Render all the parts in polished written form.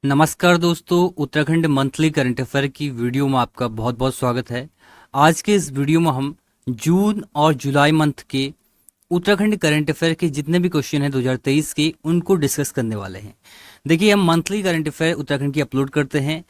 नमस्कार दोस्तों, Uttarakhand monthly current affair की वीडियो में आपका बहुत बहुत स्वागत है। आज के इस वीडियो में हम जून और जुलाई मंथ के उत्तराखंड करंट अफेयर के जितने भी क्वेश्चन हैं 2023 के, उनको डिस्कस करने वाले हैं। देखिए, हम मंथली करंट अफेयर उत्तराखंड की अपलोड करते हैं।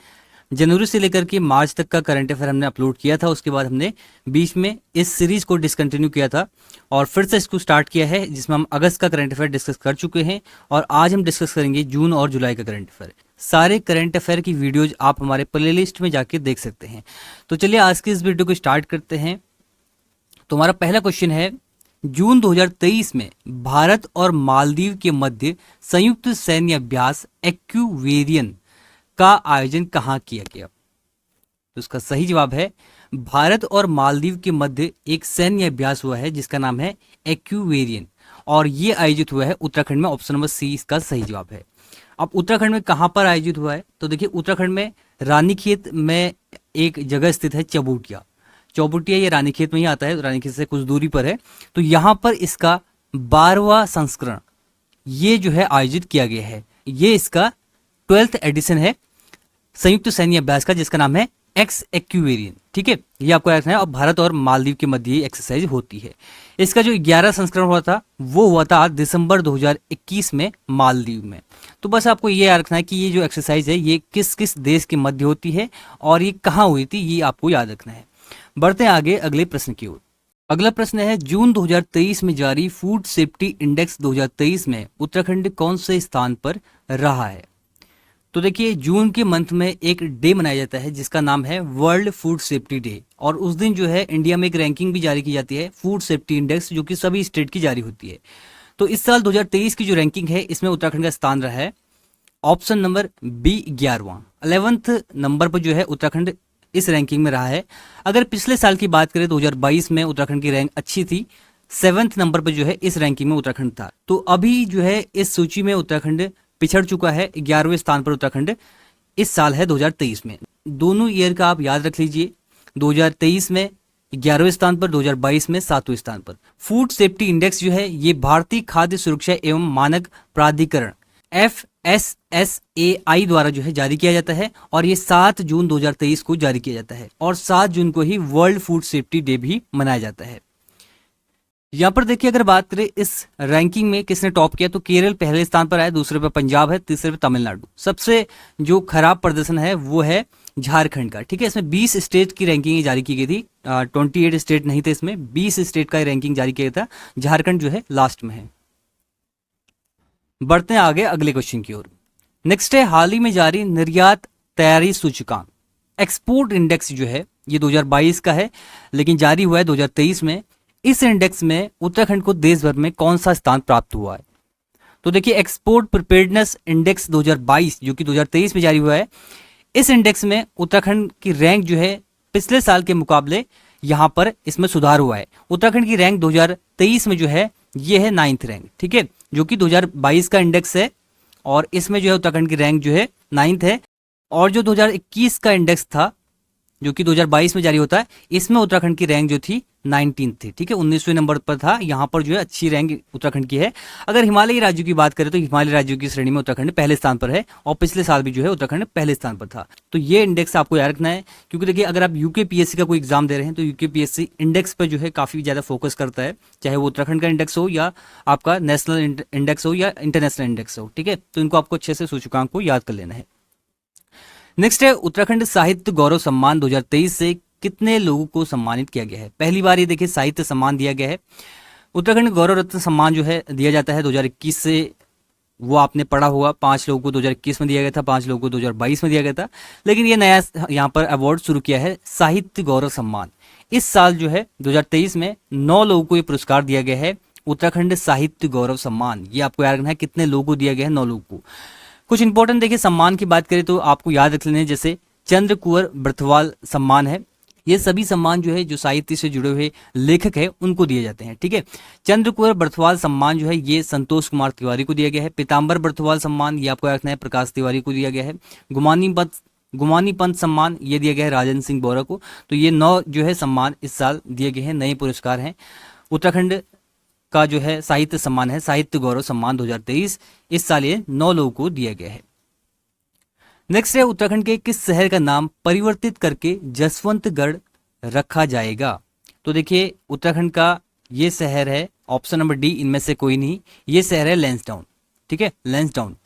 जनवरी से लेकर के मार्च तक का करंट अफेयर हमने अपलोड किया था। उसके बाद हमने बीच में इस सीरीज को डिसकंटिन्यू किया था और फिर से इसको स्टार्ट किया है, जिसमें हम अगस्त का करंट अफेयर डिस्कस कर चुके हैं और आज हम डिस्कस करेंगे जून और जुलाई का करंट अफेयर। सारे करंट अफेयर की वीडियोज आप हमारे प्लेलिस्ट में जाके देख सकते हैं। तो चलिए आज की इस वीडियो को स्टार्ट करते हैं। तो हमारा पहला क्वेश्चन है, जून 2023 में भारत और मालदीव के मध्य संयुक्त सैन्य अभ्यास एक्यूवेरियन का आयोजन कहाँ किया गया? तो इसका सही जवाब है भारत और मालदीव के मध्य एक सैन्य अभ्यास हुआ है जिसका नाम है एक्यूवेरियन, और ये आयोजित हुआ है उत्तराखंड में। ऑप्शन नंबर सी इसका सही जवाब है। अब उत्तराखंड में कहां पर आयोजित हुआ है? तो देखिए, उत्तराखंड में रानीखेत में एक जगह स्थित है चौबुटिया। चौबुटिया ये रानीखेत में ही आता है, रानीखेत से कुछ दूरी पर है। तो यहां पर इसका 12वां संस्करण ये जो है आयोजित किया गया है। ये इसका 12th एडिशन है संयुक्त सैन्य अभ्यास का, जिसका नाम है एक्स एक्यूवेरियन। ठीक है, ये आपको याद रखना है। और भारत और मालदीव के मध्य ये एक्सरसाइज होती है। इसका जो 11 संस्करण हुआ था वो हुआ था दिसंबर 2021 में मालदीव में। तो बस आपको ये याद रखना है कि ये जो एक्सरसाइज है ये किस किस देश के मध्य होती है और ये कहाँ हुई थी, ये आपको याद रखना है। बढ़ते हैं आगे अगले प्रश्न की ओर। अगला प्रश्न है, जून 2023 में जारी फूड सेफ्टी इंडेक्स 2023 में उत्तराखंड कौन से स्थान पर रहा है? तो देखिए, जून के मंथ में एक डे मनाया जाता है जिसका नाम है वर्ल्ड फूड सेफ्टी डे, और उस दिन जो है इंडिया में एक रैंकिंग भी जारी की जाती है, फूड सेफ्टी इंडेक्स, जो कि सभी स्टेट की जारी होती है। तो इस साल 2023 की जो रैंकिंग है इसमें उत्तराखंड का स्थान रहा है ऑप्शन नंबर बी 11वां, 11th नंबर पर जो है उत्तराखंड इस रैंकिंग में रहा है। अगर पिछले साल की बात करें 2022 में उत्तराखंड की रैंक अच्छी थी, 7th नंबर पर जो है इस रैंकिंग में उत्तराखंड था। तो अभी जो है इस सूची में उत्तराखंड पिछड़ चुका है, 11वें स्थान पर उत्तराखंड इस साल है 2023 में। दोनों ईयर का आप याद रख लीजिए, 2023 में 11वें स्थान पर, 2022 में 7वें स्थान पर। फूड सेफ्टी इंडेक्स जो है ये भारतीय खाद्य सुरक्षा एवं मानक प्राधिकरण FSSAI द्वारा जो है जारी किया जाता है, और ये 7 जून 2023 को जारी किया जाता है, और 7 जून को ही वर्ल्ड फूड सेफ्टी डे भी मनाया जाता है। यहाँ पर देखिए, अगर बात करें इस रैंकिंग में किसने टॉप किया, तो केरल पहले स्थान पर आया, दूसरे पर पंजाब है, तीसरे पर तमिलनाडु। सबसे जो खराब प्रदर्शन है वो है झारखंड का। ठीक है, इसमें 20 स्टेट की रैंकिंग जारी की गई थी, 28 स्टेट नहीं थे इसमें, 20 स्टेट का रैंकिंग जारी किया गया था। झारखंड जो है लास्ट में है। बढ़ते हैं आगे अगले क्वेश्चन की ओर। नेक्स्ट है, हाल ही में जारी निर्यात तैयारी सूचकांक एक्सपोर्ट इंडेक्स जो है ये 2022 का है, लेकिन जारी हुआ है 2023 में। इस इंडेक्स में उत्तराखंड को देश भर में कौन सा स्थान प्राप्त हुआ है? तो देखिए, एक्सपोर्ट प्रिपेयर्डनेस इंडेक्स 2022 जो कि 2023 में जारी हुआ है, इस इंडेक्स में उत्तराखंड की रैंक जो है पिछले साल के मुकाबले यहां पर इसमें सुधार हुआ है। उत्तराखंड की रैंक 2023 में जो है ये है 9th रैंक। ठीक है, जो कि 2022 का इंडेक्स है, और इसमें जो है उत्तराखंड की रैंक जो है 9th है। और जो 2021 का इंडेक्स था जो कि 2022 में जारी होता है, इसमें उत्तराखंड की रैंक जो थी 19th थी। ठीक है, 19वें नंबर पर था। यहाँ पर जो है अच्छी रैंक उत्तराखंड की है। अगर हिमालयी राज्यों की बात करें तो हिमालयी राज्यों की श्रेणी में उत्तराखंड पहले स्थान पर है, और पिछले साल भी जो है उत्तराखंड पहले स्थान पर था। तो ये इंडेक्स आपको याद रखना है, क्योंकि देखिए, अगर आप यूकेपीएससी का कोई एग्जाम दे रहे हैं तो यूकेपीएससी इंडेक्स पर जो है काफी ज्यादा फोकस करता है, चाहे वो उत्तराखंड का इंडेक्स हो या आपका नेशनल इंडेक्स हो या इंटरनेशनल इंडेक्स हो। ठीक है, तो इनको आपको अच्छे से सूचकांक को याद कर लेना है। नेक्स्ट है, उत्तराखंड साहित्य गौरव सम्मान 2023 से कितने लोगों को सम्मानित किया गया है? पहली बार ये देखिए साहित्य सम्मान दिया गया है। उत्तराखंड गौरव रत्न सम्मान जो है दिया जाता है 2021 से, वो आपने पढ़ा होगा। 5 लोगों को 2021 में दिया गया था, 5 लोगों को 2022 में दिया गया था, लेकिन ये नया यहाँ पर अवार्ड शुरू किया है, साहित्य गौरव सम्मान। इस साल जो है 2023 में 9 लोगों को ये पुरस्कार दिया गया है, उत्तराखंड साहित्य गौरव सम्मान। ये आपको याद रखना है कितने लोगों को दिया गया है, 9 लोगों को। कुछ इंपॉर्टेंट देखिए सम्मान की बात करें तो आपको याद रख लेने, जैसे चंद्र कुंवर बर्थवाल सम्मान है। ये सभी सम्मान जो है जो साहित्य से जुड़े हुए लेखक है उनको दिए जाते हैं। ठीक है, चंद्र कुंवर बर्थवाल सम्मान जो है ये संतोष कुमार तिवारी को दिया गया है। पीताम्बर बर्थवाल सम्मान ये आपको याद रखना है प्रकाश तिवारी को दिया गया है। गुमानी पंत सम्मान ये दिया गया है राजन सिंह बोरा को। तो ये 9 जो है सम्मान इस साल दिए गए हैं, नए पुरस्कार हैं। उत्तराखंड का जो है साहित्य सम्मान है, साहित्य गौरव सम्मान 2023, इस साल ये 9 लोगों को दिया गया है। नेक्स्ट है उत्तराखंड के किस शहर का नाम परिवर्तित करके जसवंतगढ़ रखा जाएगा। तो देखिए उत्तराखंड का ये शहर है ऑप्शन नंबर डी, इनमें से कोई नहीं, ये शहर है लैंसडाउन। ठीक है, लैंसडाउन।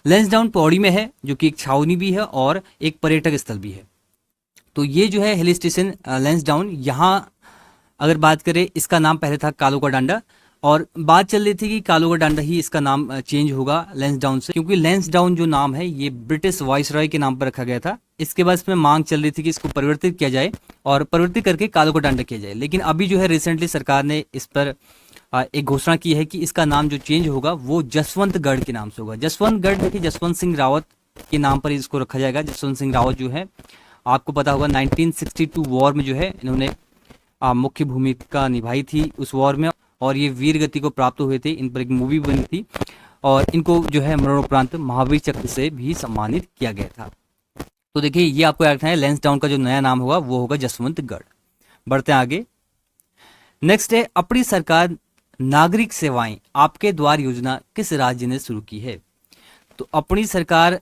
लैंसडाउन पौड़ी में है, जो कि एक छावनी भी है और एक पर्यटक स्थल भी है। तो ये जो है हिल स्टेशन लैंसडाउन, यहाँ अगर बात करें इसका नाम पहले था कालो का डांडा, और बात चल रही थी कि कालो का डांडा ही इसका नाम चेंज होगा लैंसडाउन से, क्योंकि लैंसडाउन जो नाम है ये ब्रिटिश वाइसरॉय के नाम पर रखा गया था। इसके बाद इसमें मांग चल रही थी कि इसको परिवर्तित किया जाए और परिवर्तित करके कालो का डांडा किया जाए, लेकिन अभी जो है रिसेंटली सरकार ने इस पर एक घोषणा की है कि इसका नाम जो चेंज होगा वो जसवंतगढ़ के नाम से होगा। जसवंतगढ़ देखिए जसवंत सिंह रावत के नाम पर इसको रखा जाएगा। जसवंत सिंह रावत जो है आपको पता होगा 1962 वॉर में जो है इन्होंने मुख्य भूमिका निभाई थी उस वॉर में, और ये वीर गति को प्राप्त हुए थे। इन पर एक मूवी बनी थी और इनको जो है मरणोपरांत महावीर चक्र से भी सम्मानित किया गया था। तो देखिए ये आपको याद रखना है, लैंसडाउन का जो नया नाम होगा वो होगा जसवंतगढ़। बढ़ते हैं आगे। नेक्स्ट है अपनी सरकार नागरिक सेवाएं आपके द्वार योजना किस राज्य ने शुरू की है। तो अपनी सरकार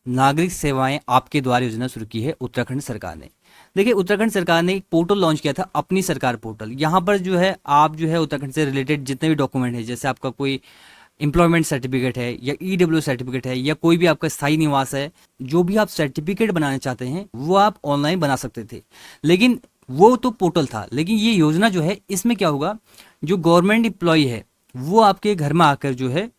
नागरिक सेवाएं आपके द्वार योजना शुरू की है उत्तराखंड सरकार ने। देखिए उत्तराखंड सरकार ने एक पोर्टल लॉन्च किया था, अपनी सरकार पोर्टल। यहाँ पर जो है आप जो है उत्तराखंड से रिलेटेड जितने भी डॉक्यूमेंट है, जैसे आपका कोई एम्प्लॉयमेंट सर्टिफिकेट है या ईडब्ल्यू सर्टिफिकेट है या कोई भी आपका स्थायी निवास है, जो भी आप सर्टिफिकेट बनाना चाहते हैं वो आप ऑनलाइन बना सकते थे। लेकिन वो तो पोर्टल था, लेकिन ये योजना जो है इसमें क्या होगा, जो गवर्नमेंट एम्प्लॉय है वो आपके घर में आकर जो है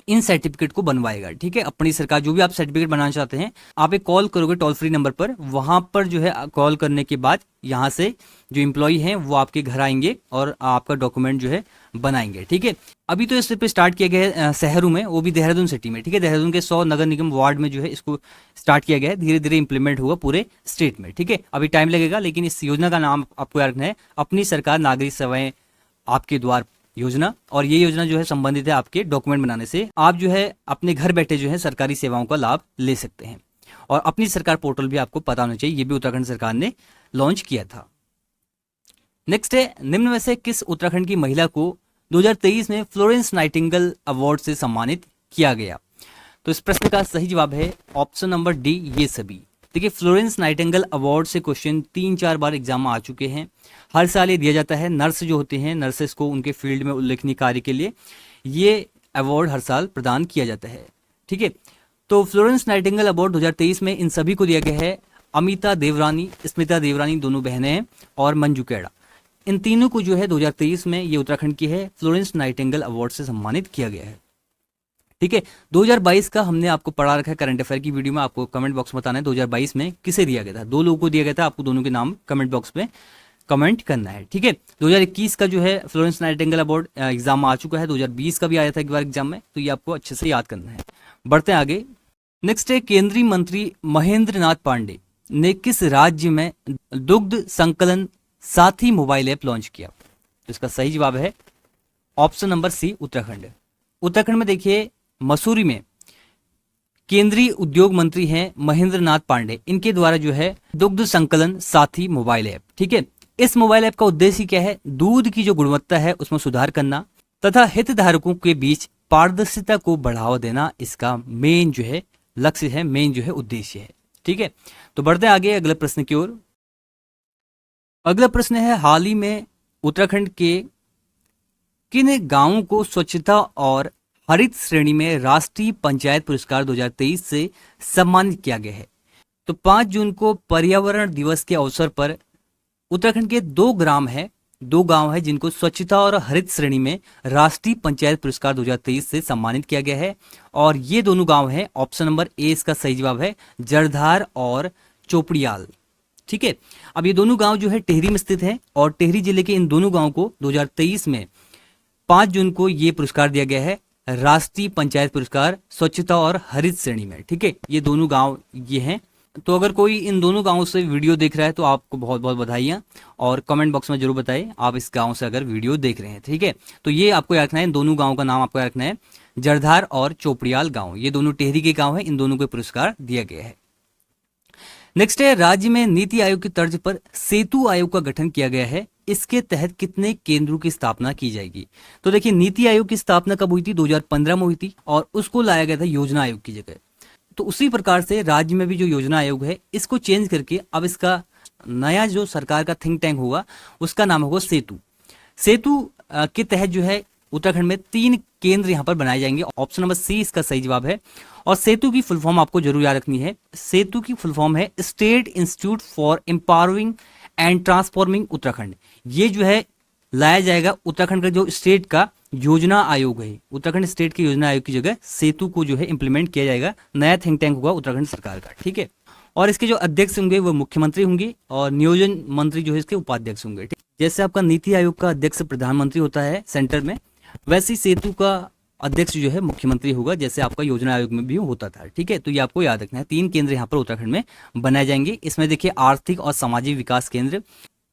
इन सर्टिफिकेट को बनवाएगा। ठीक है, अपनी सरकार जो भी आप सर्टिफिकेट बनाना चाहते हैं आप एक कॉल करोगे टोल फ्री नंबर पर, वहां पर जो है कॉल करने के बाद यहाँ से जो एम्प्लॉय हैं वो आपके घर आएंगे और आपका डॉक्यूमेंट जो है बनाएंगे। ठीक है, अभी तो इस पे स्टार्ट किया गया है शहरों में, वो भी देहरादून सिटी में। ठीक है, देहरादून के 100 नगर निगम वार्ड में जो है इसको स्टार्ट किया गया है, धीरे धीरे इंप्लीमेंट होगा पूरे स्टेट में। ठीक है, अभी टाइम लगेगा, लेकिन इस योजना का नाम आपको याद रखना है अपनी सरकार नागरिक सेवाएं आपके द्वार योजना। और ये योजना जो है संबंधित है आपके डॉक्यूमेंट बनाने से। आप जो है अपने घर बैठे जो है सरकारी सेवाओं का लाभ ले सकते हैं। और अपनी सरकार पोर्टल भी आपको पता होना चाहिए, ये भी उत्तराखंड सरकार ने लॉन्च किया था। नेक्स्ट है निम्न में से किस उत्तराखंड की महिला को 2023 में फ्लोरेंस नाइटिंगेल अवार्ड से सम्मानित किया गया। तो इस प्रश्न का सही जवाब है ऑप्शन नंबर डी, ये सभी। देखिए फ्लोरेंस नाइटिंगेल अवार्ड से क्वेश्चन 3-4 बार एग्जाम में आ चुके हैं। हर साल ये दिया जाता है, नर्स जो होते हैं नर्सेस को उनके फील्ड में उल्लेखनीय कार्य के लिए ये अवार्ड हर साल प्रदान किया जाता है। ठीक है, तो फ्लोरेंस नाइटिंगेल अवार्ड 2023 में इन सभी को दिया गया है। अमिता देवरानी, स्मिता देवरानी दोनों बहनें हैं, और मंजू कैड़ा, इन तीनों को जो है 2023 में ये उत्तराखंड की है फ्लोरेंस नाइटिंगेल अवार्ड से सम्मानित किया गया है। ठीक है, 2022 का हमने आपको पढ़ा रखा है करंट अफेयर की वीडियो में, आपको कमेंट बॉक्स में बताना है 2022 में किसे दिया गया था। 2 लोगों को दिया गया था, आपको दोनों के नाम कमेंट बॉक्स में कमेंट करना है। ठीक है, 2021 का जो है फ्लोरेंस नाइटिंगेल अवार्ड एग्जाम में आ चुका है, 2020 का भी आया था एक बार एग्जाम में, तो ये आपको अच्छे से याद करना है। बढ़ते हैं आगे। नेक्स्ट है केंद्रीय मंत्री महेंद्र नाथ पांडे ने किस राज्य में दुग्ध संकलन साथी मोबाइल ऐप लॉन्च किया। तो इसका सही जवाब है option number C, Uttarakhand. Uttarakhand में देखिए मसूरी में केंद्रीय उद्योग मंत्री हैं महेंद्र नाथ पांडे, इनके द्वारा जो है दुग्ध संकलन साथी मोबाइल ऐप। ठीक है, इस मोबाइल ऐप का उद्देश्य क्या है, दूध की जो गुणवत्ता है उसमें सुधार करना तथा हितधारकों के बीच पारदर्शिता को बढ़ावा देना, इसका मेन जो है लक्ष्य है, मेन जो है उद्देश्य है। ठीक है, तो बढ़ते हैं आगे अगले प्रश्न की ओर। अगला प्रश्न है हाल ही में उत्तराखंड के किन गांवों को स्वच्छता और हरित श्रेणी में राष्ट्रीय पंचायत पुरस्कार 2023 से सम्मानित किया गया है। तो 5 जून को पर्यावरण दिवस के अवसर पर उत्तराखंड के 2 गांव है जिनको स्वच्छता और हरित श्रेणी में राष्ट्रीय पंचायत पुरस्कार 2023 से सम्मानित किया गया है। और ये दोनों गांव हैं, ऑप्शन नंबर ए इसका सही जवाब है, जरधार और चोपड़ियाल। ठीक है, अब ये दोनों गांव जो है टिहरी में स्थित हैं, और टिहरी जिले के इन दोनों गांव को 2023 में 5 जून को ये पुरस्कार दिया गया है, राष्ट्रीय पंचायत पुरस्कार स्वच्छता और हरित श्रेणी में। ठीक है, ये दोनों गांव ये हैं। तो अगर कोई इन दोनों गांवों से वीडियो देख रहा है तो आपको बहुत बहुत बधाइयाँ, और कमेंट बॉक्स में जरूर बताइए आप इस गांव से अगर वीडियो देख रहे हैं। ठीक है, तो ये आपको याद रखना है, इन दोनों गांवों का नाम आपको याद रखना है, जरधार और चोपड़ियाल गांव, ये दोनों टिहरी के गांव हैं, इन दोनों को पुरस्कार दिया गया है। नेक्स्ट है राज्य में नीति आयोग की तर्ज पर सेतु आयोग का गठन किया गया है, इसके तहत कितने केंद्रों की स्थापना की जाएगी। तो देखिए नीति आयोग की स्थापना कब हुई थी, 2015 में हुई थी, और उसको लाया गया था योजना आयोग की जगह। तो उसी प्रकार से राज्य में भी जो योजना आयोग है इसको चेंज करके अब इसका नया जो सरकार का थिंक टैंक होगा उसका नाम होगा सेतु। सेतु के तहत जो है उत्तराखंड में 3 केंद्र यहाँ पर बनाए जाएंगे। ऑप्शन नंबर सी इसका सही जवाब है। और सेतु की फुल फॉर्म आपको जरूर याद रखनी है। सेतु की फुल फॉर्म है state institute for empowering and transforming Uttarakhand. ये जो है लाया जाएगा उत्तराखंड का जो स्टेट का योजना आयोग है, उत्तराखंड स्टेट के योजना आयोग की जगह सेतु को जो है इंप्लीमेंट किया जाएगा। नया थिंक टैंक होगा उत्तराखंड सरकार का, ठीक है। और इसके जो अध्यक्ष होंगे वो मुख्यमंत्री होंगे और नियोजन मंत्री जो है इसके उपाध्यक्ष होंगे। जैसे आपका नीति आयोग का अध्यक्ष प्रधानमंत्री होता है सेंटर में, वैसे ही सेतु का अध्यक्ष जो है मुख्यमंत्री होगा, जैसे आपका योजना आयोग में भी होता था, ठीक है। तो ये आपको याद रखना है। 3 केंद्र यहाँ पर उत्तराखंड में बनाए जाएंगे। इसमें देखिए आर्थिक और सामाजिक विकास केंद्र,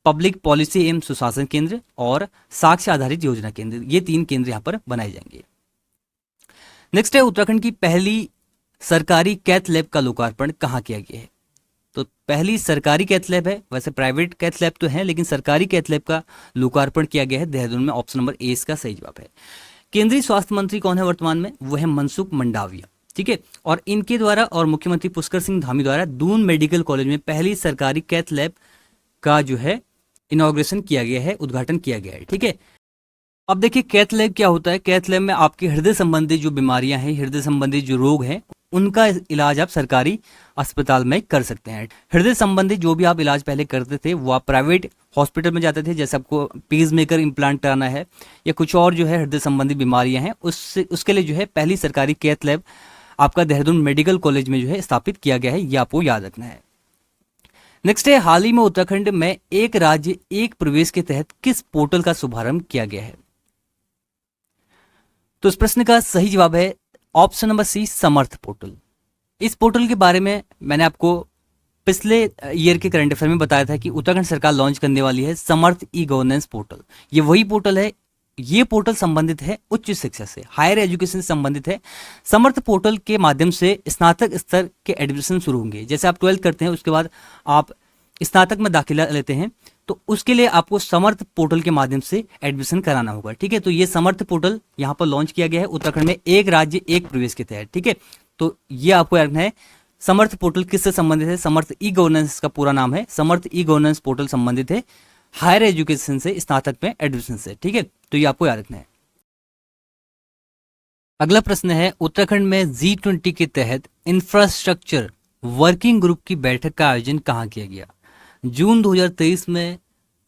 पब्लिक पॉलिसी एवं सुशासन केंद्र और साक्ष्य आधारित योजना केंद्र, ये 3 केंद्र यहाँ पर बनाए जाएंगे। नेक्स्ट है उत्तराखंड की पहली सरकारी कैथ लैब का लोकार्पण कहाँ किया गया है। तो पहली सरकारी कैथ लैब है, वैसे प्राइवेट कैथ लैब तो है लेकिन सरकारी कैथ लैब का लोकार्पण किया गया है देहरादून में। ऑप्शन नंबर ए इसका सही जवाब है। केंद्रीय स्वास्थ्य मंत्री कौन है वर्तमान में, वो है मनसुख मंडाविया, ठीक है। और इनके द्वारा और मुख्यमंत्री पुष्कर सिंह धामी द्वारा दून मेडिकल कॉलेज में पहली सरकारी कैथ लैब का जो है इनॉग्रेशन किया गया है, उद्घाटन किया गया है, ठीक है। अब देखिए कैथ लैब क्या होता है। कैथ लैब में आपके हृदय संबंधी जो बीमारियां हैं, हृदय संबंधी जो रोग हैं, उनका इलाज आप सरकारी अस्पताल में कर सकते हैं। हृदय संबंधी जो भी आप इलाज पहले करते थे वो आप प्राइवेट हॉस्पिटल में जाते थे, जैसे आपको पेस मेकर इम्प्लांट कराना है या कुछ और जो है हृदय संबंधी बीमारियां हैं, उसके लिए जो है पहली सरकारी कैथ लैब आपका देहरादून मेडिकल कॉलेज में जो है स्थापित किया गया है, ये आपको याद रखना है। नेक्स्ट है हाल ही में उत्तराखंड में एक राज्य एक प्रवेश के तहत किस पोर्टल का शुभारंभ किया गया है। तो इस प्रश्न का सही जवाब है ऑप्शन नंबर सी, समर्थ पोर्टल। इस पोर्टल के बारे में मैंने आपको पिछले ईयर के करंट अफेयर में बताया था कि उत्तराखंड सरकार लॉन्च करने वाली है समर्थ ई गवर्नेंस पोर्टल। ये वही पोर्टल है। ये पोर्टल संबंधित है उच्च शिक्षा से, हायर एजुकेशन से संबंधित है। समर्थ पोर्टल के माध्यम से स्नातक स्तर के एडमिशन शुरू होंगे। जैसे आप 12th करते हैं उसके बाद आप स्नातक में दाखिला लेते हैं, तो उसके लिए आपको समर्थ पोर्टल के माध्यम से एडमिशन कराना होगा, ठीक है। तो ये समर्थ पोर्टल यहाँ पर लॉन्च किया गया है उत्तराखंड में एक राज्य एक प्रवेश के तहत, ठीक है। तो ये आपको याद रखना है। समर्थ पोर्टल किससे संबंधित है, समर्थ ई गवर्नेंस का पूरा नाम है। समर्थ ई गवर्नेंस पोर्टल संबंधित है हायर एजुकेशन से, स्नातक में एडमिशन से, ठीक है। तो ये आपको याद रखना है। अगला प्रश्न है उत्तराखंड में G20 के तहत इंफ्रास्ट्रक्चर वर्किंग ग्रुप की बैठक का आयोजन कहाँ किया गया। जून 2023 में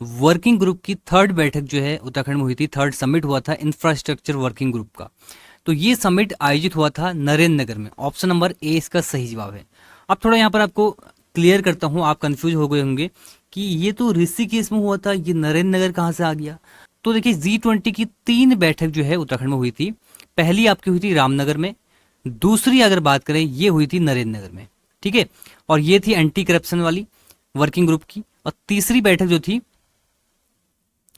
वर्किंग ग्रुप की 3rd बैठक जो है उत्तराखंड में हुई थी। 3rd समिट हुआ था इंफ्रास्ट्रक्चर वर्किंग ग्रुप का। तो ये समिट आयोजित हुआ था नरेंद्र नगर में। ऑप्शन नंबर ए इसका सही जवाब है। अब थोड़ा यहाँ पर आपको क्लियर करता हूँ, आप कंफ्यूज हो गए होंगे कि ये तो ऋषिकेश में हुआ था, ये नरेंद्र नगर कहाँ से आ गया। तो देखिए G20 की 3 बैठक जो है उत्तराखंड में हुई थी। पहली आपकी हुई थी रामनगर में, दूसरी अगर बात करें ये हुई थी नरेंद्र नगर में, ठीक है। और ये थी एंटी करप्शन वाली वर्किंग ग्रुप की। और तीसरी बैठक जो थी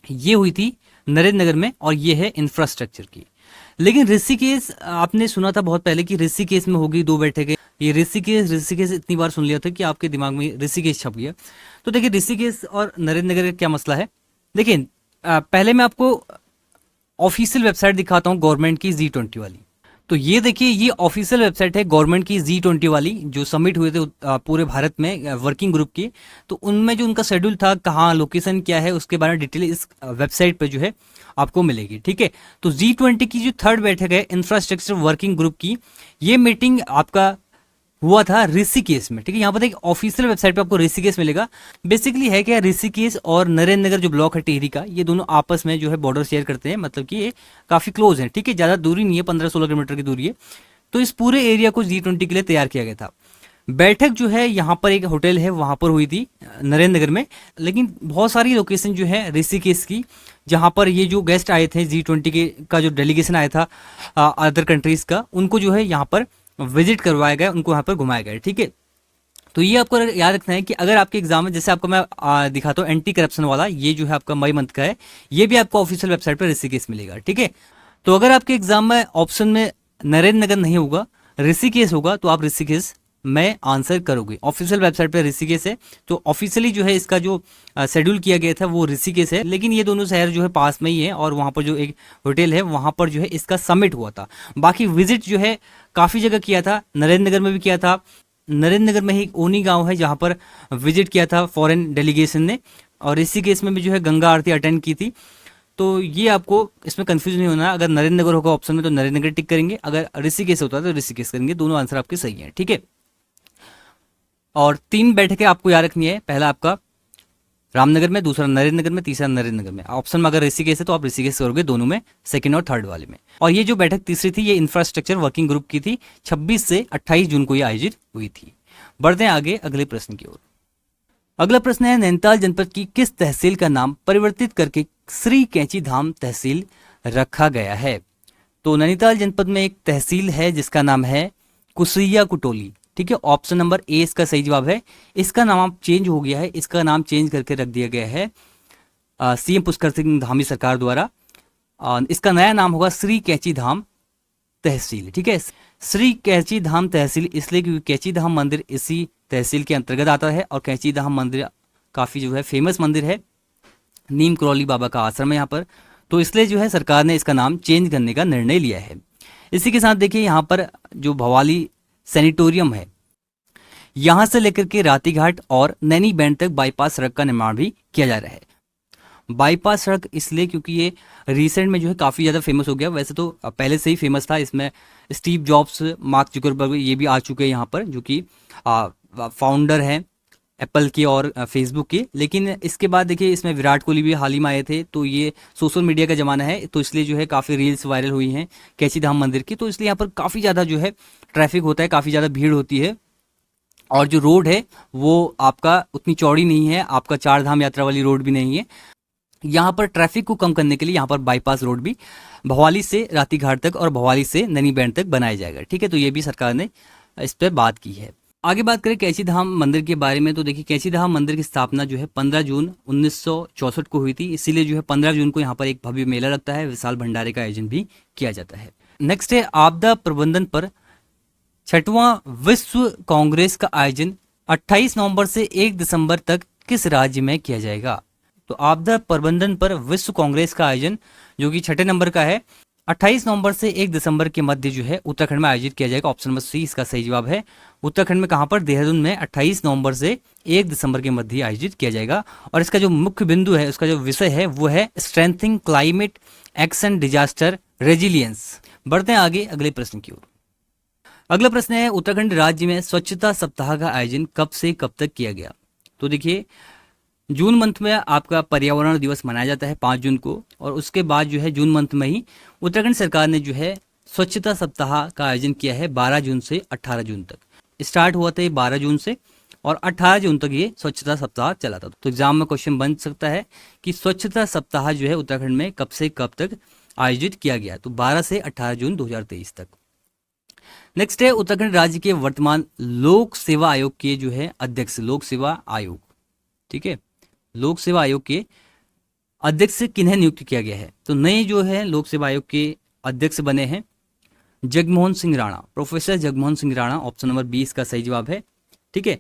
ये हुई थी नरेंद्र नगर में और ये है इंफ्रास्ट्रक्चर की। लेकिन ऋषिकेश आपने सुना था बहुत पहले कि ऋषिकेश में होगी 2 बैठकें। ये ऋषिकेश इतनी बार सुन लिया था कि आपके दिमाग में ऋषिकेश छप गया। तो देखिए ऋषिकेश और नरेंद्र नगर का क्या मसला है। देखिए पहले मैं आपको ऑफिशियल वेबसाइट दिखाता हूँ गवर्नमेंट की G20 वाली। तो ये देखिए ये ऑफिशियल वेबसाइट है गवर्नमेंट की G20 वाली, जो समिट हुए थे पूरे भारत में वर्किंग ग्रुप की। तो उनमें जो उनका शेड्यूल था, कहाँ लोकेशन क्या है, उसके बारे में डिटेल इस वेबसाइट पे जो है आपको मिलेगी, ठीक है। तो G20 की जो 3rd बैठक है इंफ्रास्ट्रक्चर वर्किंग ग्रुप की, ये मीटिंग आपका हुआ था ऋषिकेश में, ठीक है। यहाँ पर एक ऑफिशियल वेबसाइट पे आपको ऋषिकेश मिलेगा। बेसिकली है क्या, ऋषिकेश और नरेंद्र नगर जो ब्लॉक है टिहरी का, ये दोनों आपस में जो है बॉर्डर शेयर करते हैं, मतलब कि ये काफी क्लोज है, ठीक है। ज्यादा दूरी नहीं है, 15-16 किलोमीटर की दूरी है। तो इस पूरे एरिया को G20 के लिए तैयार किया गया था। बैठक जो है यहाँ पर एक होटल है वहां पर हुई थी नरेंद्र नगर में, लेकिन बहुत सारी लोकेशन जो है ऋषिकेश की, जहां पर ये जो गेस्ट आए थे G20 के का जो डेलीगेशन आया था अदर कंट्रीज का, उनको जो है यहाँ पर विजिट करवाया गया, उनको यहाँ पर घुमाया गया, ठीक है। तो ये आपको याद रखना है कि अगर आपके एग्जाम में, जैसे आपको मैं दिखाता हूँ एंटी करप्शन वाला, ये जो है आपका मई मंथ का है, ये भी आपको ऑफिशियल वेबसाइट पर ऋषिकेश मिलेगा, ठीक है। तो अगर आपके एग्जाम में ऑप्शन में नरेंद्र नगर नहीं होगा, ऋषिकेश होगा, तो आप ऋषिकेश में आंसर करोगे। ऑफिशियल वेबसाइट पे ऋषिकेश है, तो ऑफिशियली जो है इसका जो शेड्यूल किया गया था वो ऋषिकेश है, लेकिन ये दोनों शहर जो है पास में ही है और वहाँ पर जो एक होटल है वहाँ पर जो है इसका समिट हुआ था। बाकी विजिट जो है काफ़ी जगह किया था, नरेंद्र नगर में भी किया था। नरेंद्र नगर में ही एक ओनी गांव है जहाँ पर विजिट किया था फॉरेन डेलीगेशन ने, और ऋषिकेश में भी जो है गंगा आरती अटेंड की थी। तो ये आपको इसमें कंफ्यूज नहीं होना, अगर नरेंद्र नगर होगा ऑप्शन में तो नरेंद्र नगर टिक करेंगे, अगर ऋषिकेश होता है तो ऋषिकेश करेंगे। दोनों आंसर आपके सही हैं, ठीक है। और 3 बैठकें आपको याद रखनी है, पहला आपका रामनगर में, दूसरा नरेंद्र नगर में, तीसरा नरेंद्र नगर में। ऑप्शन में अगर ऋषिकेश है तो आप ऋषिकेश करोगे दोनों में, सेकंड और थर्ड वाले में। और ये जो बैठक तीसरी थी ये इंफ्रास्ट्रक्चर वर्किंग ग्रुप की थी, 26 से 28 जून को ये आयोजित हुई थी। बढ़ते हैं आगे अगले प्रश्न की ओर। अगला प्रश्न है, नैनीताल जनपद की किस तहसील का नाम परिवर्तित करके श्री कैंची धाम तहसील रखा गया है? तो नैनीताल जनपद में एक तहसील है जिसका नाम है कुसैया कुटोली, ठीक है। ऑप्शन नंबर ए इसका सही जवाब है। इसका नाम चेंज हो गया है, इसका नाम चेंज करके रख दिया गया है सीएम पुष्कर सिंह धामी सरकार द्वारा। इसका नया नाम होगा श्री कैंची धाम तहसील, ठीक है। श्री कैंची धाम तहसील इसलिए क्योंकि कैंची धाम मंदिर इसी तहसील के अंतर्गत आता है, और कैंची धाम मंदिर काफी जो है फेमस मंदिर है, नीम करौली बाबा का आश्रम है यहाँ पर, तो इसलिए जो है सरकार ने इसका नाम चेंज करने का निर्णय लिया है। इसी के साथ देखिए यहाँ पर जो भवाली सैनिटोरियम है, यहां से लेकर के रातीघाट और नैनी बैंड तक बाईपास सड़क का निर्माण भी किया जा रहा है। बाईपास सड़क इसलिए क्योंकि ये रिसेंट में जो है काफ़ी ज़्यादा फेमस हो गया, वैसे तो पहले से ही फेमस था। इसमें स्टीव जॉब्स, मार्क जुकरबर्ग ये भी आ चुके हैं यहाँ पर, जो कि फाउंडर हैं एप्पल के और फेसबुक के। लेकिन इसके बाद देखिए इसमें विराट कोहली भी हाल ही में आए थे, तो ये सोशल मीडिया का ज़माना है, तो इसलिए जो है काफ़ी रील्स वायरल हुई हैं कैंची धाम मंदिर की, तो इसलिए यहाँ पर काफ़ी ज़्यादा जो है ट्रैफिक होता है, काफ़ी ज़्यादा भीड़ होती है। और जो रोड है वो आपका उतनी चौड़ी नहीं है, आपका 4 धाम यात्रा वाली रोड भी नहीं है। यहाँ पर ट्रैफिक को कम करने के लिए यहाँ पर बाईपास रोड भी भवाली से रातीघाट तक और भवाली से नैनी बैंड तक बनाया जाएगा, ठीक है। तो ये भी सरकार ने इस पर बात की है। आगे बात करें कैंची धाम मंदिर के बारे में, तो देखिए कैंची धाम मंदिर की स्थापना जो है 15 जून 1964 को हुई थी, इसीलिए जो है 15 जून को यहाँ पर एक भव्य मेला लगता है, विशाल भंडारे का आयोजन भी किया जाता है। नेक्स्ट है, आपदा प्रबंधन पर 6वां विश्व कांग्रेस का आयोजन 28 नवंबर से 1 दिसंबर तक किस राज्य में किया जाएगा? तो आपदा प्रबंधन पर विश्व कांग्रेस का आयोजन जो कि 6 नंबर का है, 28 नवंबर से 1 दिसंबर के मध्य जो है उत्तराखंड में आयोजित किया जाएगा। ऑप्शन नंबर सी इसका सही जवाब है। उत्तराखंड में कहां पर? देहरादून में 28 नवंबर से 1 दिसंबर के मध्य आयोजित किया जाएगा। और इसका जो मुख्य बिंदु है, उसका जो विषय है वो है strengthening climate action disaster resilience. बढ़ते हैं आगे अगले प्रश्न की ओर। अगला प्रश्न है, उत्तराखंड राज्य में स्वच्छता सप्ताह का आयोजन कब से कब तक किया गया? तो देखिए जून मंथ में आपका पर्यावरण दिवस मनाया जाता है 5 जून को, और उसके बाद जो है जून मंथ में ही उत्तराखंड सरकार ने जो है स्वच्छता सप्ताह का आयोजन किया है 12 जून से 18 जून तक। स्टार्ट हुआ था ये 12 जून से और 18 जून तक ये स्वच्छता सप्ताह चला था। तो एग्जाम में क्वेश्चन बन सकता है कि स्वच्छता सप्ताह जो है उत्तराखंड में कब से कब तक आयोजित किया गया? तो 12 से 18 जून 2023 तक। नेक्स्ट है, उत्तराखंड राज्य के वर्तमान लोक सेवा आयोग के जो है अध्यक्ष, लोक सेवा आयोग, ठीक है, लोक सेवा आयोग के अध्यक्ष किन्हें नियुक्त किया गया है? तो नए जो है लोक सेवा आयोग के अध्यक्ष बने हैं Jagmohan Singh Rana, professor Jagmohan Singh Rana. Option number 20 का सही जवाब है, ठीक है।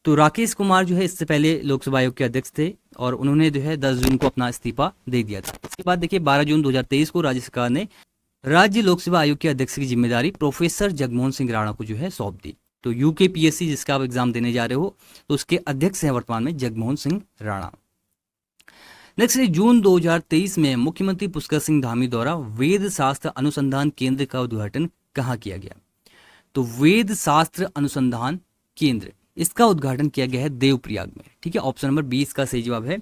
तो राकेश कुमार जो है इससे पहले लोकसभा आयोग के अध्यक्ष थे और उन्होंने जो है 10 जून को अपना इस्तीफा दे दिया था। इसके बाद देखिए 12 जून 2023 को राज्य सरकार ने राज्य लोक सेवा आयोग के अध्यक्ष की जिम्मेदारी प्रोफेसर जगमोहन सिंह राणा को जो है सौंप दी। तो यूकेपीएससी जिसका आप एग्जाम देने जा रहे हो तो उसके अध्यक्ष हैं वर्तमान में जगमोहन सिंह राणा। नेक्स्ट है, जून 2023 में मुख्यमंत्री पुष्कर सिंह धामी द्वारा वेद शास्त्र अनुसंधान केंद्र का उद्घाटन कहाँ किया गया? तो वेद शास्त्र अनुसंधान केंद्र इसका उद्घाटन किया गया है देवप्रयाग में, ठीक है। ऑप्शन नंबर 20 का सही जवाब है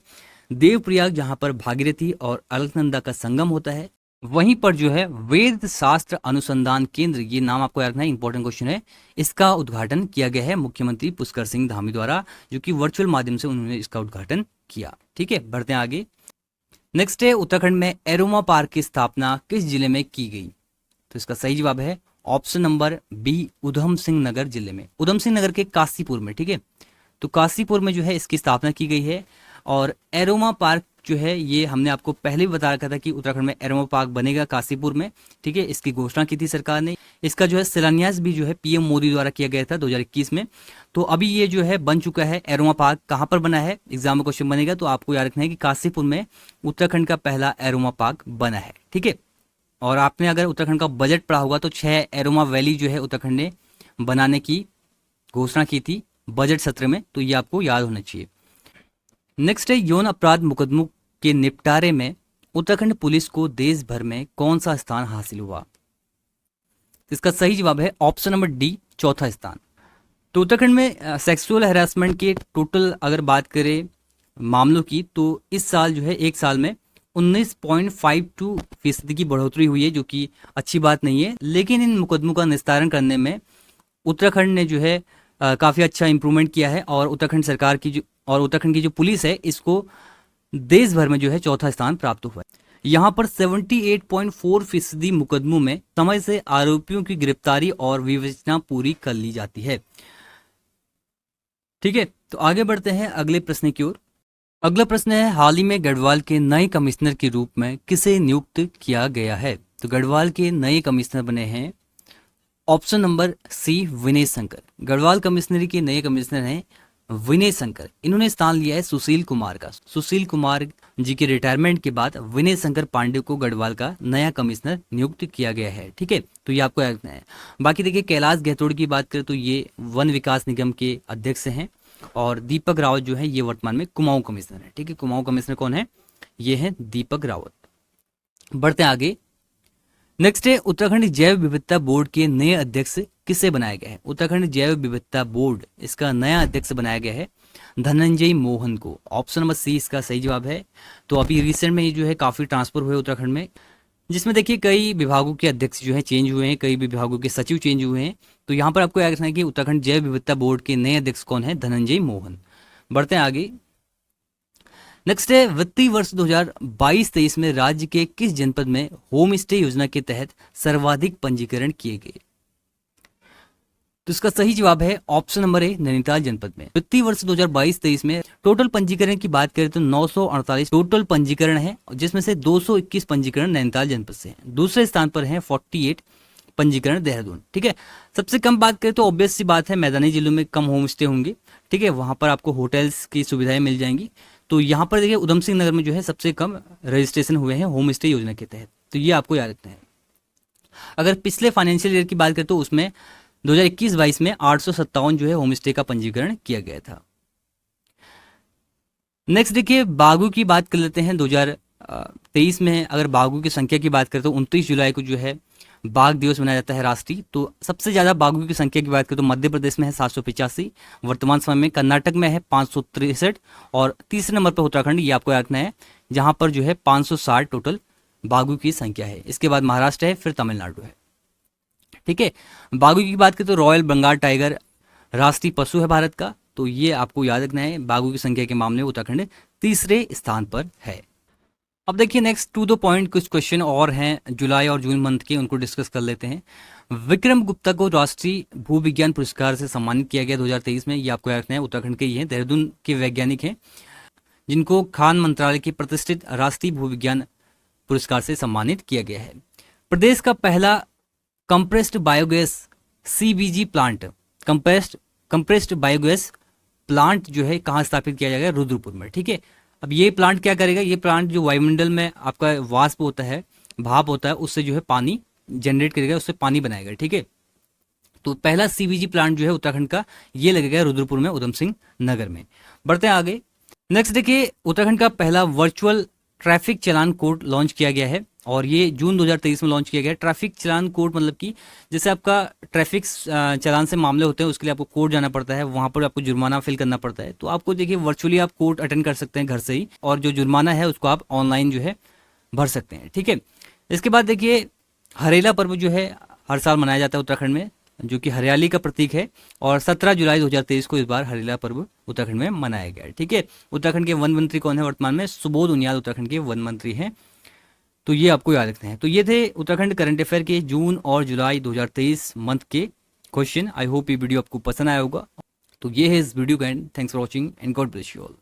देवप्रयाग, जहां पर भागीरथी और अलकनंदा का संगम होता है, वहीं पर जो है वेद शास्त्र अनुसंधान केंद्र, ये नाम आपको याद रखना है, इंपॉर्टेंट क्वेश्चन है, इसका उद्घाटन किया गया है मुख्यमंत्री पुष्कर सिंह धामी द्वारा, जो कि वर्चुअल माध्यम से उन्होंने इसका उद्घाटन किया, ठीक है। बढ़ते हैं आगे। नेक्स्ट है, उत्तराखंड में एरोमा पार्क की स्थापना किस जिले में की गई? तो इसका सही जवाब है option number B, Udham Singh Nagar जिले में, उधम सिंह नगर के कासीपुर में, ठीक है। तो कासीपुर में जो है इसकी स्थापना की गई है। और एरोमा पार्क जो है ये हमने आपको पहले भी बता रखा था कि उत्तराखंड में एरोमा पार्क बनेगा काशीपुर में, ठीक है। इसकी घोषणा की थी सरकार ने। इसका जो है शिलान्यास भी जो है पीएम मोदी द्वारा किया गया था 2021 में। तो अभी ये जो है बन चुका है। एरोमा पार्क कहाँ पर बना है, एग्जाम में क्वेश्चन बनेगा, तो आपको याद रखना है कि काशीपुर में उत्तराखंड का पहला एरोमा पार्क बना है, ठीक है। और आपने अगर उत्तराखंड का बजट पढ़ा होगा तो 6 एरोमा वैली जो है उत्तराखंड ने बनाने की घोषणा की थी बजट सत्र में, तो ये आपको याद होना चाहिए। नेक्स्ट है यौन अपराध मुकदमों के निपटारे में उत्तराखंड पुलिस को देश भर में कौन सा स्थान हासिल हुआ। इसका सही जवाब है ऑप्शन नंबर डी, चौथा स्थान। तो उत्तराखंड में सेक्सुअल हैरासमेंट के टोटल अगर बात करें मामलों की, तो इस साल जो है एक साल में 19.52% की बढ़ोतरी हुई है, जो कि अच्छी बात नहीं है। लेकिन इन मुकदमों का निस्तारण करने में उत्तराखंड ने जो है काफ़ी अच्छा इंप्रूवमेंट किया है। और उत्तराखंड सरकार की उत्तराखंड की जो पुलिस है, इसको देश भर में जो है चौथा स्थान प्राप्त हुआ है। यहाँ पर 78.4% मुकदमों में समय से आरोपियों की गिरफ्तारी और विवेचना पूरी कर ली जाती है, ठीक है। तो आगे बढ़ते हैं अगले प्रश्न की ओर। अगला प्रश्न है, हाल ही में गढ़वाल के नए कमिश्नर के रूप में किसे नियुक्त किया गया है। तो गढ़वाल के नए कमिश्नर बने हैं ऑप्शन नंबर सी, विनय शंकर। गढ़वाल कमिश्नरी के नए कमिश्नर हैं विनय शंकर। इन्होंने स्थान लिया है सुशील कुमार का। सुशील कुमार जी के रिटायरमेंट के बाद विनय शंकर पांडे को गढ़वाल का नया कमिश्नर नियुक्त किया गया है, ठीक है। तो ये आपको याद रखना है। बाकी देखिए कैलाश गहतोड़ की बात करें तो ये वन विकास निगम के अध्यक्ष हैं। और दीपक रावत जो है ये वर्तमान में कुमाऊं कमिश्नर है, ठीक है। कुमाऊं कमिश्नर कौन है, ये है दीपक रावत। बढ़ते हैं आगे। नेक्स्ट है उत्तराखंड जैव विविधता बोर्ड के नए अध्यक्ष किसे बनाया गया है। उत्तराखंड जैव विविधता बोर्ड, इसका नया अध्यक्ष बनाया गया है धनंजय मोहन को। ऑप्शन नंबर सी इसका सही जवाब है। तो अभी रिसेंट में ये जो है काफी ट्रांसफर हुए उत्तराखंड में, जिसमें देखिए कई विभागों के अध्यक्ष जो है चेंज हुए हैं, कई विभागों के सचिव चेंज हुए हैं। तो यहाँ पर आपको याद रखना है कि उत्तराखंड जैव विविधता बोर्ड के नए अध्यक्ष कौन है, धनंजय मोहन। बढ़ते हैं आगे। नेक्स्ट है वित्तीय वर्ष 2022-23 में राज्य के किस जनपद में होम स्टे योजना के तहत सर्वाधिक पंजीकरण किए गए। तो इसका सही जवाब है ऑप्शन नंबर ए, नैनीताल जनपद में। वित्तीय वर्ष 2022-23 में टोटल पंजीकरण की बात करें तो 948 टोटल पंजीकरण है, जिसमें से 221 पंजीकरण नैनीताल जनपद से हैं। दूसरे स्थान पर है 48 पंजीकरण देहरादून, ठीक है। सबसे कम बात करें तो ऑब्वियस सी बात है मैदानी जिलों में कम होम स्टे होंगे, ठीक है। वहां पर आपको होटल्स की सुविधाएं मिल जाएंगी। तो यहाँ पर देखिए उधम सिंह नगर में जो है सबसे कम रजिस्ट्रेशन हुए हैं होम स्टे योजना के तहत। तो ये आपको याद रखना है। अगर पिछले फाइनेंशियल ईयर की बात करें तो उसमें 2021-22 में 857 जो है होम स्टे का पंजीकरण किया गया था। नेक्स्ट देखिए बाघों की बात कर लेते हैं। 2023 में अगर बाघों की संख्या की बात करें तो 29 जुलाई को जो है बाघ दिवस मनाया जाता है राष्ट्रीय। तो सबसे ज्यादा बाघों की संख्या की बात करें तो मध्य प्रदेश में है 785, वर्तमान समय में कर्नाटक में है 563 और तीसरे नंबर पर उत्तराखंड, ये आपको याद रखना है, जहां पर जो है 560 टोटल बाघों की संख्या है। इसके बाद महाराष्ट्र है, फिर तमिलनाडु है, ठीक है। बाघों की बात करें तो रॉयल बंगाल टाइगर राष्ट्रीय पशु है भारत का। तो ये आपको याद रखना है, बाघों की संख्या के मामले में उत्तराखंड तीसरे स्थान पर है। अब देखिए नेक्स्ट टू द पॉइंट कुछ क्वेश्चन और हैं जुलाई और जून मंथ के, उनको डिस्कस कर लेते हैं। विक्रम गुप्ता को राष्ट्रीय भूविज्ञान पुरस्कार से सम्मानित किया गया 2023 में। ये आपको याद रखना है, उत्तराखंड के ही हैं, देहरादून के वैज्ञानिक हैं, जिनको खान मंत्रालय की प्रतिष्ठित राष्ट्रीय भूविज्ञान पुरस्कार से सम्मानित किया गया है। प्रदेश का पहला compressed biogas CBG plant, compressed biogas plant जो है कहाँ स्थापित किया जाएगा, रुद्रपुर में, ठीक है। अब ये प्लांट क्या करेगा, ये प्लांट जो वायुमंडल में आपका वाष्प होता है, भाप होता है, उससे जो है पानी जनरेट करेगा, उससे पानी बनाएगा, ठीक है। तो पहला CBG प्लांट जो है उत्तराखंड का ये लगेगा रुद्रपुर में, उधम सिंह नगर में। बढ़ते हैं आगे। नेक्स्ट देखिए उत्तराखंड का पहला वर्चुअल ट्रैफिक चालान कोड लॉन्च किया गया है और ये जून 2023 में लॉन्च किया गया है। ट्रैफिक चालान कोड मतलब कि जैसे आपका ट्रैफिक चालान से मामले होते हैं, उसके लिए आपको कोर्ट जाना पड़ता है, वहां पर आपको जुर्माना फिल करना पड़ता है। तो आपको देखिए वर्चुअली आप कोर्ट अटेंड कर सकते हैं घर से ही, और जो जुर्माना है उसको आप ऑनलाइन जो है भर सकते हैं, ठीक है। इसके बाद देखिए हरेला पर्व जो है हर साल मनाया जाता है उत्तराखंड में, जो कि हरियाली का प्रतीक है, और 17 जुलाई 2023 को इस बार हरेला पर्व उत्तराखंड में मनाया गया है, ठीक है। उत्तराखंड के वन मंत्री कौन है वर्तमान में, सुबोध उनियाल उत्तराखंड के वन मंत्री हैं। तो ये आपको याद रखना है। तो ये थे उत्तराखंड करंट अफेयर के जून और जुलाई 2023 मंथ के क्वेश्चन। आई होप ये वीडियो आपको पसंद आया होगा। तो ये है इस वीडियो का and. Thanks for watching and God bless you all.